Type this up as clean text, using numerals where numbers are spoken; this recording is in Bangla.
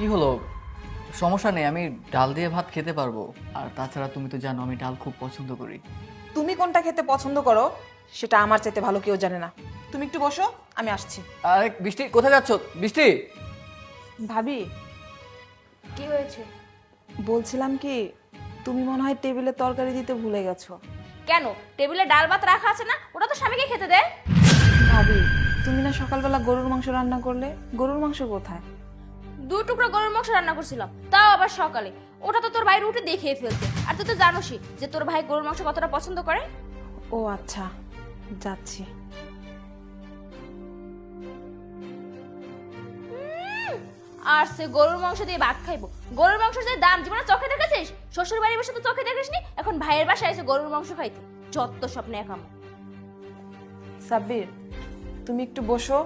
কি হলো? সমস্যা নেই, আমি ডাল দিয়ে ভাত খেতে পারবো। আর তাছাড়া তুমি তো জানো আমি ডাল খুব পছন্দ করি। তুমি কোনটা খেতে পছন্দ করো সেটা আমার চাইতে ভালো কেউ জানে না। তুমি একটু বসো, আমি আসছি। আরে বৃষ্টি, কোথায় যাচ্ছ? বৃষ্টি, ভাবি, কি হয়েছে? বলছিলাম কি, তুমি মনে হয় টেবিলে তরকারি দিতে ভুলে গেছো। কেন? টেবিলে ডাল ভাত রাখা আছে না? ওটা তো স্বামীকে খেতে দেয়। ভাবি, তুমি না সকালবেলা গরুর মাংস রান্না করলে? গরুর মাংস কোথায়? 2 টুকরো গরুর মাংস রান্না করছিলাম, তাও আবার সকালে। ওটা তো তোর ভাই রুটি দিয়ে খেয়ে ফেলছে। আর তুই তো জানোসই যে তোর ভাই গরুর মাংস কতটা পছন্দ করে। ও আচ্ছা, যাচ্ছি। আর সে গরুর মাংস দিয়ে ভাত খাইবো? গরুর মাংসের যে দাম জীবনে চোখে দেখেছিস? শ্বশুর বাড়ি বসে তো চোখে দেখিসনি, এখন ভাইয়ের বাসায় এসে গরুর মাংস খাইতে। যত স্বপ্নে একাম। সাব্বির, তুমি একটু বসো,